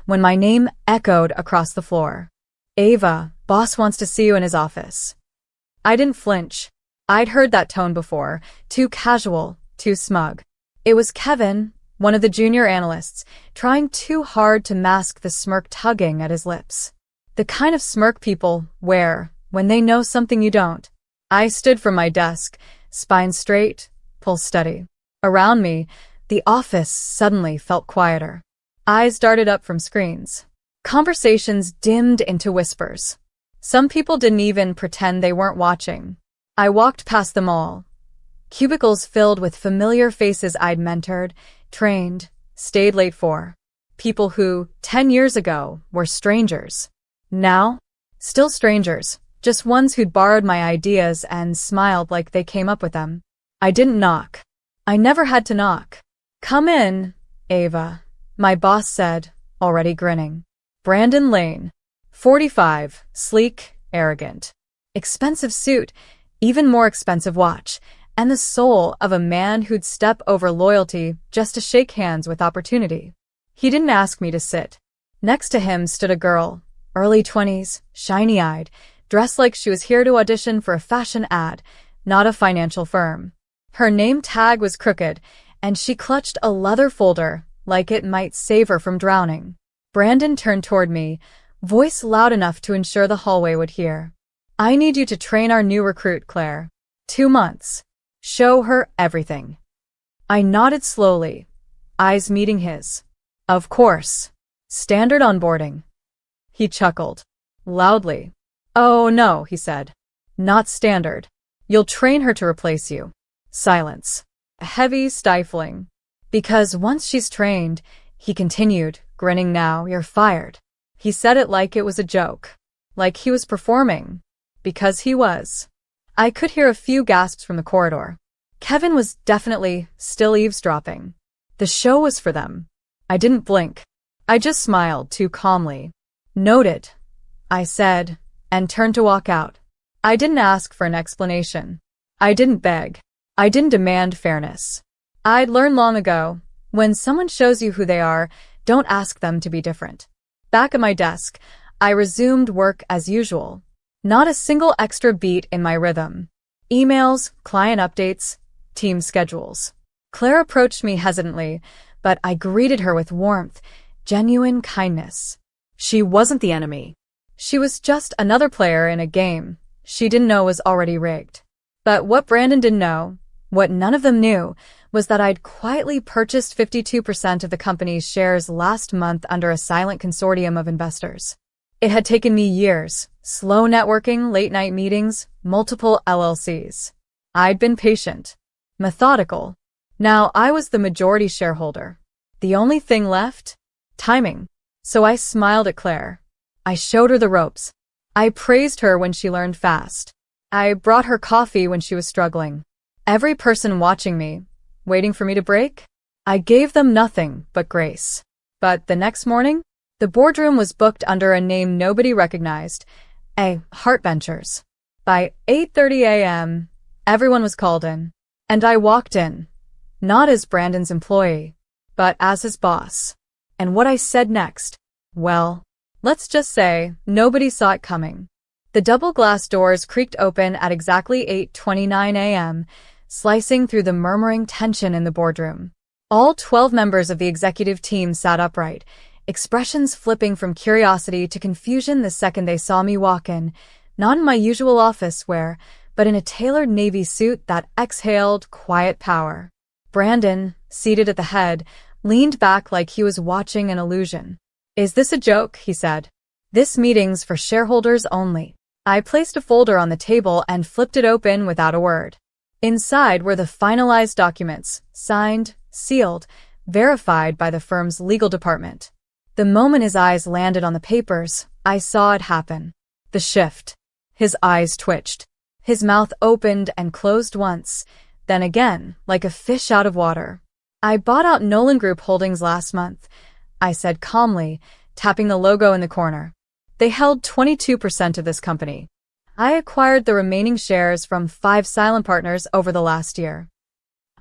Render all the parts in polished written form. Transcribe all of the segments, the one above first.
when my name echoed across the floor. Ava, boss wants to see you in his office. I didn't flinch. I'd heard that tone before, too casual, too smug. It was Kevin, one of the junior analysts, trying too hard to mask the smirk tugging at his lips. The kind of smirk people wear when they know something you don't. I stood from my desk, spine straight, pulse steady. Around me, the office suddenly felt quieter. Eyes darted up from screens. Conversations dimmed into whispers. Some people didn't even pretend they weren't watching. I walked past them all. Cubicles filled with familiar faces I'd mentored, trained, stayed late for. People who, 10 years ago, were strangers. Now, still strangers, just ones who'd borrowed my ideas and smiled like they came up with them. I didn't knock. I never had to knock. "Come in, Ava," my boss said, already grinning. Brandon Lane, 45, sleek, arrogant. Expensive suit, even more expensive watch, and the soul of a man who'd step over loyalty just to shake hands with opportunity. He didn't ask me to sit. Next to him stood a girl, early 20s, shiny-eyed, dressed like she was here to audition for a fashion ad, not a financial firm. Her name tag was crooked, and she clutched a leather folder like it might save her from drowning. Brandon turned toward me, voice loud enough to ensure the hallway would hear. "I need you to train our new recruit, Claire. 2 months. Show her everything." I nodded slowly, eyes meeting his. "Of course. Standard onboarding." He chuckled. Loudly. "Oh no," he said. "Not standard. You'll train her to replace you." Silence. Heavy, stifling. "Because once she's trained," he continued, grinning now, "you're fired." He said it like it was a joke. Like he was performing. Because he was. I could hear a few gasps from the corridor. Kevin was definitely still eavesdropping. The show was for them. I didn't blink. I just smiled too calmly. "Noted," I said, and turned to walk out. I didn't ask for an explanation. I didn't beg. I didn't demand fairness. I'd learned long ago, when someone shows you who they are, don't ask them to be different. Back at my desk, I resumed work as usual. Not a single extra beat in my rhythm. Emails, client updates, team schedules. Claire approached me hesitantly, but I greeted her with warmth, genuine kindness. She wasn't the enemy. She was just another player in a game she didn't know was already rigged. But what Brandon didn't know, what none of them knew, was that I'd quietly purchased 52% of the company's shares last month under a silent consortium of investors. It had taken me years, slow networking, late-night meetings, multiple LLCs. I'd been patient, methodical. Now I was the majority shareholder. The only thing left? Timing. So I smiled at Claire. I showed her the ropes. I praised her when she learned fast. I brought her coffee when she was struggling. Every person watching me, waiting for me to break, I gave them nothing but grace. But the next morning, the boardroom was booked under a name nobody recognized, Hart Ventures. By 8:30 a.m., everyone was called in, and I walked in, not as Brandon's employee, but as his boss. And what I said next, well, let's just say nobody saw it coming. The double glass doors creaked open at exactly 8:29 a.m., slicing through the murmuring tension in the boardroom. All 12 members of the executive team sat upright, expressions flipping from curiosity to confusion the second they saw me walk in, not in my usual office wear, but in a tailored navy suit that exhaled quiet power. Brandon, seated at the head, leaned back like he was watching an illusion. "Is this a joke?" he said. "This meeting's for shareholders only." I placed a folder on the table and flipped it open without a word. Inside were the finalized documents, signed, sealed, verified by the firm's legal department. The moment his eyes landed on the papers, I saw it happen. The shift. His eyes twitched. His mouth opened and closed once, then again, like a fish out of water. "I bought out Nolan Group Holdings last month," I said calmly, tapping the logo in the corner. "They held 22% of this company. I acquired the remaining shares from 5 silent partners over the last year."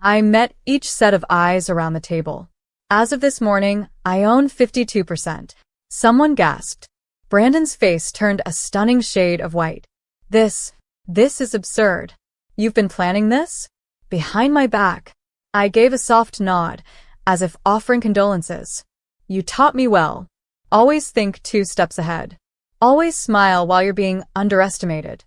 I met each set of eyes around the table. As of this morning, I own 52%. Someone gasped. Brandon's face turned a stunning shade of white. This is absurd. You've been planning this? Behind my back. I gave a soft nod, as if offering condolences. You taught me well. Always think 2 steps ahead. Always smile while you're being underestimated.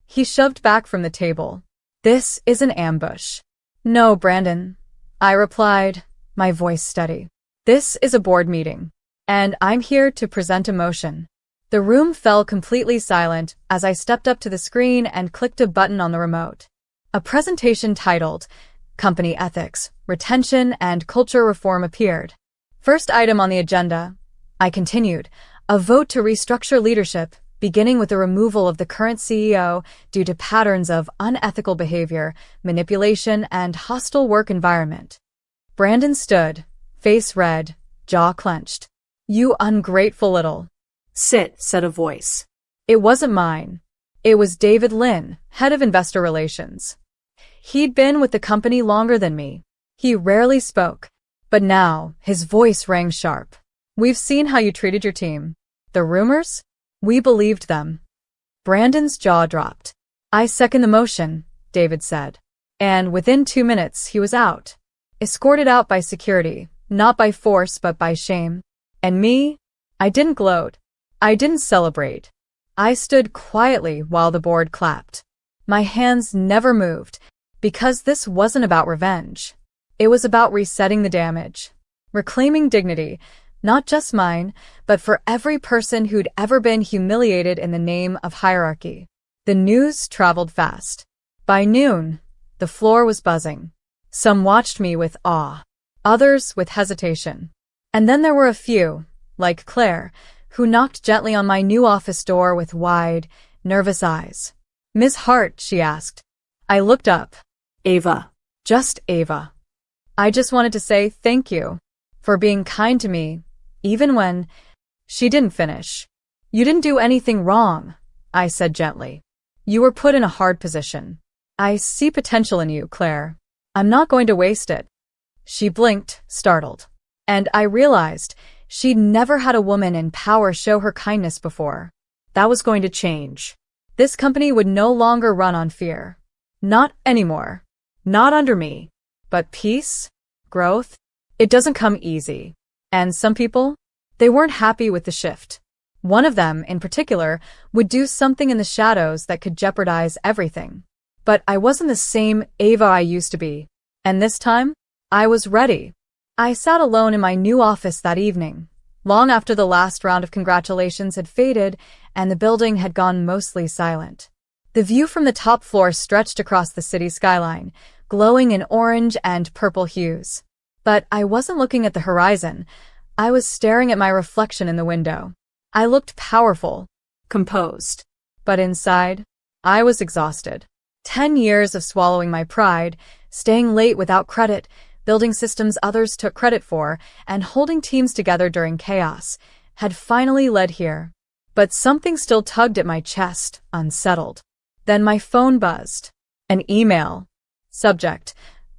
He shoved back from the table. This is an ambush. No, Brandon, I replied, my voice steady. This is a board meeting, and I'm here to present a motion. The room fell completely silent as I stepped up to the screen and clicked a button on the remote. A presentation titled Company Ethics, Retention, and Culture Reform appeared. First item on the agenda, I continued, a vote to restructure leadership, beginning with the removal of the current CEO due to patterns of unethical behavior, manipulation, and hostile work environment. Brandon stood, face red, jaw clenched. You ungrateful little. Sit, said a voice. It wasn't mine. It was David Lin, head of investor relations. He'd been with the company longer than me. He rarely spoke, but now his voice rang sharp. We've seen how you treated your team. The rumors? We believed them. Brandon's jaw dropped. I second the motion, David said. And within 2 minutes, he was out. Escorted out by security, not by force but by shame. And me? I didn't gloat. I didn't celebrate. I stood quietly while the board clapped. My hands never moved, because this wasn't about revenge. It was about resetting the damage, reclaiming dignity, not just mine, but for every person who'd ever been humiliated in the name of hierarchy. The news traveled fast. By noon, the floor was buzzing. Some watched me with awe, others with hesitation. And then there were a few, like Claire, who knocked gently on my new office door with wide, nervous eyes. Miss Hart, she asked. I looked up. Ava. Just Ava. I just wanted to say thank you for being kind to me, even when... She didn't finish. You didn't do anything wrong, I said gently. You were put in a hard position. I see potential in you, Claire. I'm not going to waste it. She blinked, startled. And I realized she'd never had a woman in power show her kindness before. That was going to change. This company would no longer run on fear. Not anymore. Not under me. But peace? Growth? It doesn't come easy. And some people? They weren't happy with the shift. One of them, in particular, would do something in the shadows that could jeopardize everything. But I wasn't the same Ava I used to be. And this time, I was ready. I sat alone in my new office that evening, long after the last round of congratulations had faded and the building had gone mostly silent. The view from the top floor stretched across the city skyline, glowing in orange and purple hues. But I wasn't looking at the horizon. I was staring at my reflection in the window. I looked powerful, composed. But inside, I was exhausted. 10 years of swallowing my pride, staying late without credit, building systems others took credit for, and holding teams together during chaos, had finally led here. But something still tugged at my chest, unsettled. Then my phone buzzed. An email. Subject: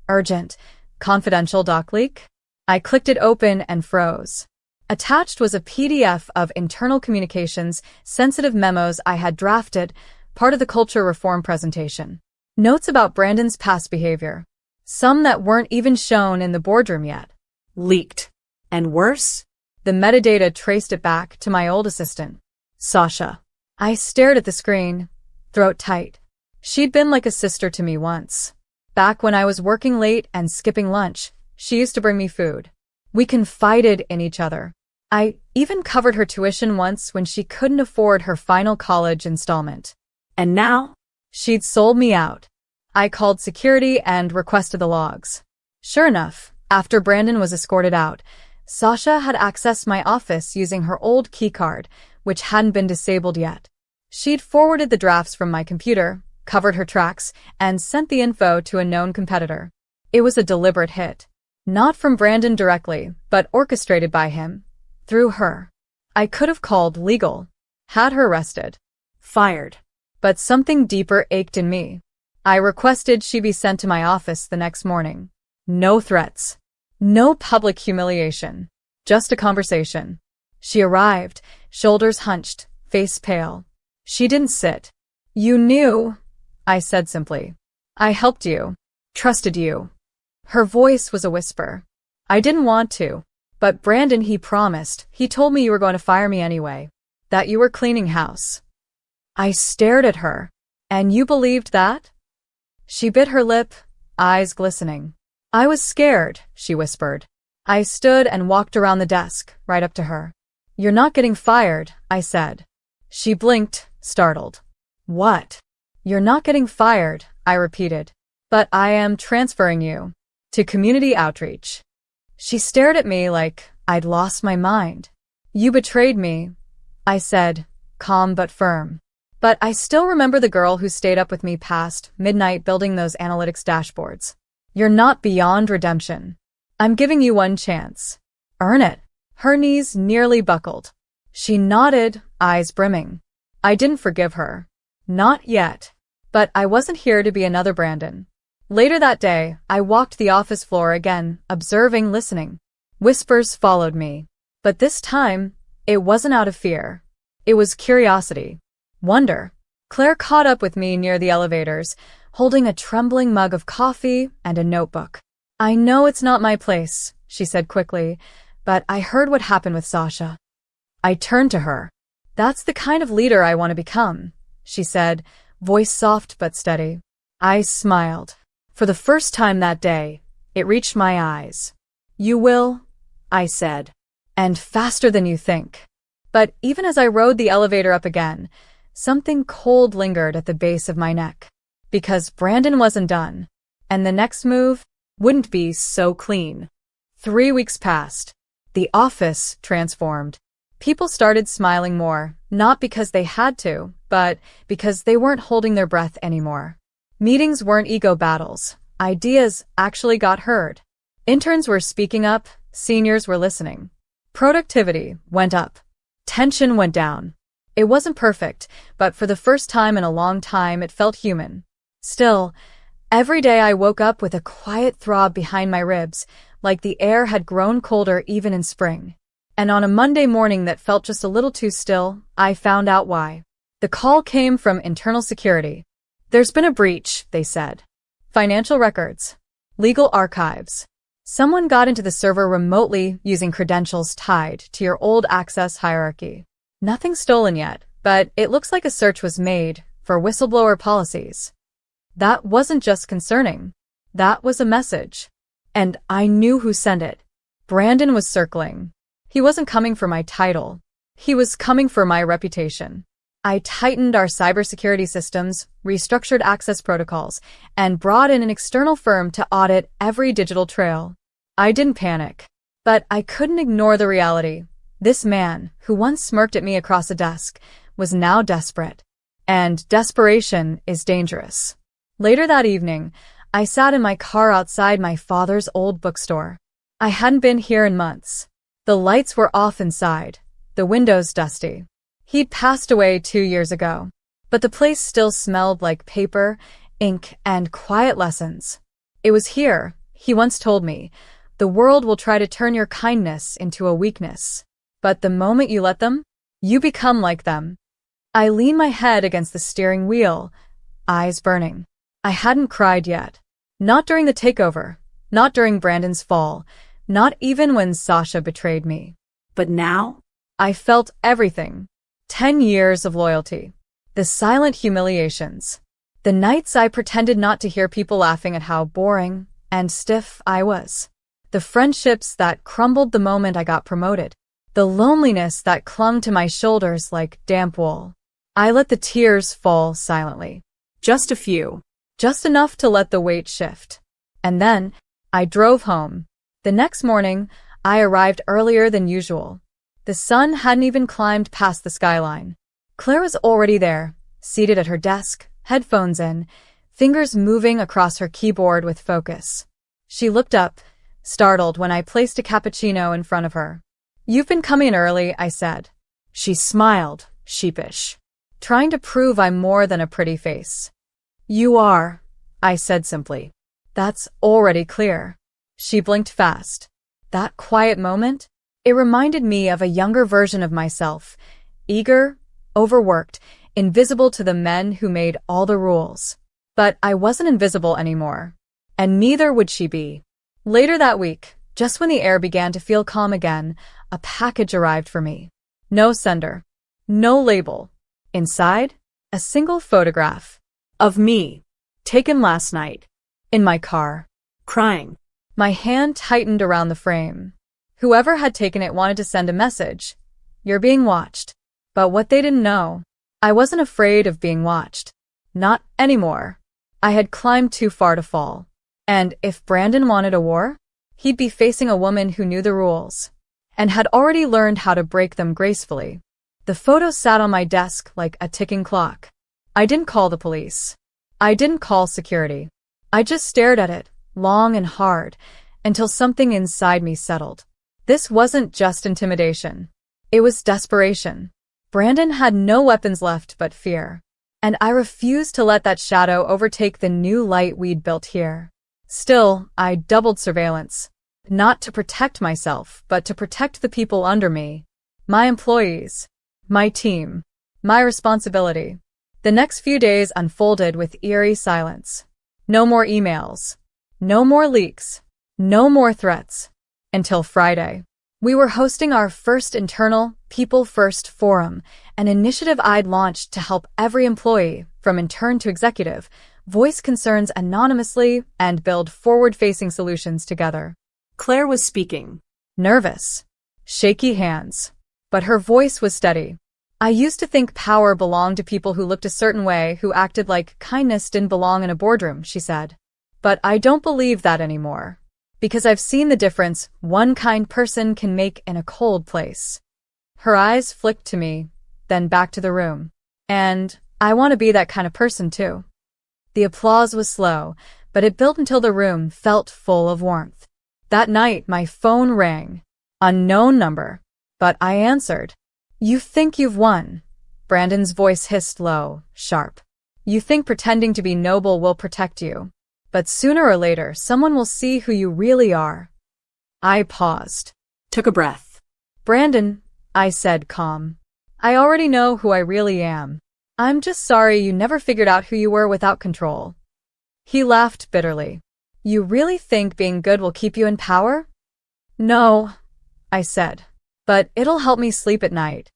Urgent. Confidential doc leak? I clicked it open and froze. Attached was a PDF of internal communications, sensitive memos I had drafted, part of the culture reform presentation. Notes about Brandon's past behavior. Some that weren't even shown in the boardroom yet. Leaked. And worse? The metadata traced it back to my old assistant, Sasha. I stared at the screen, throat tight. She'd been like a sister to me once. Back when I was working late and skipping lunch, she used to bring me food. We confided in each other. I even covered her tuition once when she couldn't afford her final college installment. And now? She'd sold me out. I called security and requested the logs. Sure enough, after Brandon was escorted out, Sasha had accessed my office using her old keycard, which hadn't been disabled yet. She'd forwarded the drafts from my computer, covered her tracks, and sent the info to a known competitor. It was a deliberate hit. Not from Brandon directly, but orchestrated by him. Through her. I could have called legal. Had her arrested. Fired. But something deeper ached in me. I requested she be sent to my office the next morning. No threats. No public humiliation. Just a conversation. She arrived, shoulders hunched, face pale. She didn't sit. You knew, I said simply. I helped you. Trusted you. Her voice was a whisper. I didn't want to. But Brandon, he promised. He told me you were going to fire me anyway. That you were cleaning house. I stared at her. And you believed that? She bit her lip, eyes glistening. I was scared, she whispered. I stood and walked around the desk, right up to her. You're not getting fired, I said. She blinked, startled. What? You're not getting fired, I repeated. But I am transferring you to community outreach. She stared at me like I'd lost my mind. You betrayed me, I said, calm but firm. But I still remember the girl who stayed up with me past midnight building those analytics dashboards. You're not beyond redemption. I'm giving you one chance. Earn it. Her knees nearly buckled. She nodded, eyes brimming. I didn't forgive her. Not yet. But I wasn't here to be another Brandon. Later that day, I walked the office floor again, observing, listening. Whispers followed me. But this time, it wasn't out of fear. It was curiosity. Wonder. Claire caught up with me near the elevators, holding a trembling mug of coffee and a notebook. I know it's not my place, she said quickly, but I heard what happened with Sasha. I turned to her. That's the kind of leader I want to become, she said, voice soft but steady. I smiled. For the first time that day, it reached my eyes. You will, I said. And faster than you think. But even as I rode the elevator up again, something cold lingered at the base of my neck. Because Brandon wasn't done. And the next move wouldn't be so clean. 3 weeks passed. The office transformed. People started smiling more, not because they had to, but because they weren't holding their breath anymore. Meetings weren't ego battles. Ideas actually got heard. Interns were speaking up, seniors were listening. Productivity went up. Tension went down. It wasn't perfect, but for the first time in a long time it felt human. Still, every day I woke up with a quiet throb behind my ribs, like the air had grown colder even in spring. And on a Monday morning that felt just a little too still, I found out why. The call came from internal security. There's been a breach, they said. Financial records. Legal archives. Someone got into the server remotely using credentials tied to your old access hierarchy. Nothing stolen yet, but it looks like a search was made for whistleblower policies. That wasn't just concerning. That was a message. And I knew who sent it. Brandon was circling. He wasn't coming for my title. He was coming for my reputation. I tightened our cybersecurity systems, restructured access protocols, and brought in an external firm to audit every digital trail. I didn't panic. But I couldn't ignore the reality. This man, who once smirked at me across a desk, was now desperate. And desperation is dangerous. Later that evening, I sat in my car outside my father's old bookstore. I hadn't been here in months. The lights were off inside, the windows dusty. He'd passed away 2 years ago, but the place still smelled like paper, ink, and quiet lessons. It was here, he once told me, the world will try to turn your kindness into a weakness. But the moment you let them, you become like them. I leaned my head against the steering wheel, eyes burning. I hadn't cried yet. Not during the takeover, not during Brandon's fall, not even when Sasha betrayed me. But now? I felt everything. 10 years of loyalty. The silent humiliations. The nights I pretended not to hear people laughing at how boring and stiff I was. The friendships that crumbled the moment I got promoted. The loneliness that clung to my shoulders like damp wool. I let the tears fall silently. Just a few. Just enough to let the weight shift. And then, I drove home. The next morning, I arrived earlier than usual. The sun hadn't even climbed past the skyline. Claire was already there, seated at her desk, headphones in, fingers moving across her keyboard with focus. She looked up, startled when I placed a cappuccino in front of her. You've been coming early, I said. She smiled, sheepish, trying to prove I'm more than a pretty face. You are, I said simply. That's already clear. She blinked fast. That quiet moment? It reminded me of a younger version of myself, eager, overworked, invisible to the men who made all the rules. But I wasn't invisible anymore. And neither would she be. Later that week, just when the air began to feel calm again, a package arrived for me. No sender. No label. Inside, a single photograph. Of me. Taken last night. In my car. Crying. My hand tightened around the frame. Whoever had taken it wanted to send a message. You're being watched. But what they didn't know, I wasn't afraid of being watched. Not anymore. I had climbed too far to fall. And if Brandon wanted a war, he'd be facing a woman who knew the rules and had already learned how to break them gracefully. The photo sat on my desk like a ticking clock. I didn't call the police. I didn't call security. I just stared at it, long and hard, until something inside me settled. This wasn't just intimidation. It was desperation. Brandon had no weapons left but fear. And I refused to let that shadow overtake the new light we'd built here. Still, I doubled surveillance. Not to protect myself, but to protect the people under me. My employees. My team. My responsibility. The next few days unfolded with eerie silence. No more emails. No more leaks. No more threats. Until Friday. We were hosting our first internal People First Forum, an initiative I'd launched to help every employee, from intern to executive, voice concerns anonymously and build forward-facing solutions together. Claire was speaking. Nervous. Shaky hands. But her voice was steady. I used to think power belonged to people who looked a certain way, who acted like kindness didn't belong in a boardroom, she said. But I don't believe that anymore. Because I've seen the difference one kind person can make in a cold place. Her eyes flicked to me, then back to the room. And I want to be that kind of person too. The applause was slow, but it built until the room felt full of warmth. That night, my phone rang. Unknown number. But I answered. You think you've won. Brandon's voice hissed low, sharp. You think pretending to be noble will protect you. But sooner or later, someone will see who you really are. I paused. Took a breath. Brandon, I said, calm. I already know who I really am. I'm just sorry you never figured out who you were without control. He laughed bitterly. You really think being good will keep you in power? No, I said. But it'll help me sleep at night.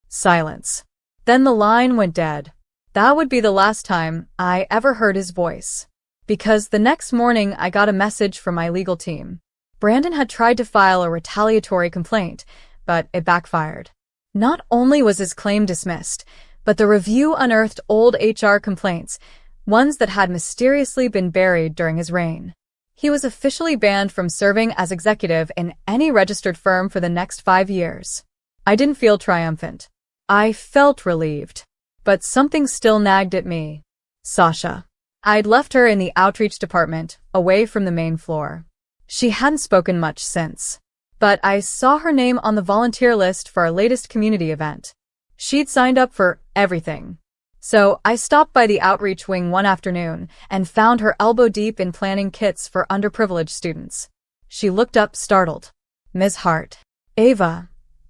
Silence. Then the line went dead. That would be the last time I ever heard his voice. Because the next morning I got a message from my legal team. Brandon had tried to file a retaliatory complaint, but it backfired. Not only was his claim dismissed, but the review unearthed old HR complaints, ones that had mysteriously been buried during his reign. He was officially banned from serving as executive in any registered firm for the next 5 years. I didn't feel triumphant. I felt relieved. But something still nagged at me. Sasha. I'd left her in the outreach department, away from the main floor. She hadn't spoken much since. But I saw her name on the volunteer list for our latest community event. She'd signed up for everything. So I stopped by the outreach wing one afternoon and found her elbow deep in planning kits for underprivileged students. She looked up, startled. Ms. Hart. Ava.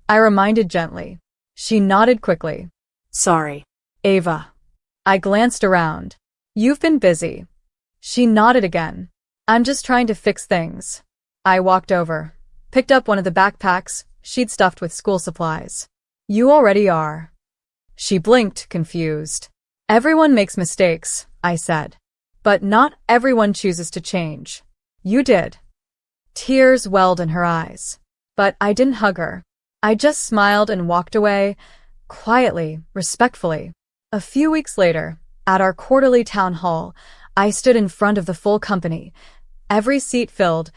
I reminded gently. She nodded quickly. Sorry. Ava. I glanced around. You've been busy. She nodded again. I'm just trying to fix things. I walked over, picked up one of the backpacks she'd stuffed with school supplies. You already are. She blinked, confused. Everyone makes mistakes, I said. But not everyone chooses to change. You did. Tears welled in her eyes. But I didn't hug her. I just smiled and walked away, quietly, respectfully. A few weeks later, at our quarterly town hall, I stood in front of the full company, every seat filled,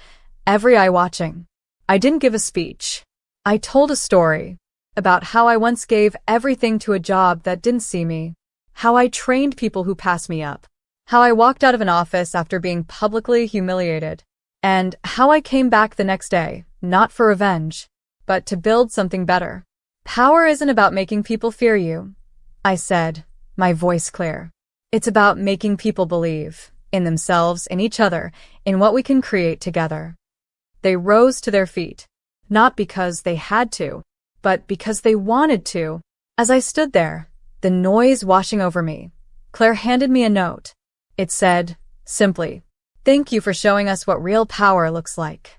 every eye watching. I didn't give a speech. I told a story about how I once gave everything to a job that didn't see me, how I trained people who passed me up, how I walked out of an office after being publicly humiliated, and how I came back the next day, not for revenge, but to build something better. Power isn't about making people fear you, I said, my voice clear. It's about making people believe in themselves, in each other, in what we can create together. They rose to their feet, not because they had to, but because they wanted to. As I stood there, the noise washing over me, Claire handed me a note. It said, simply, "Thank you for showing us what real power looks like."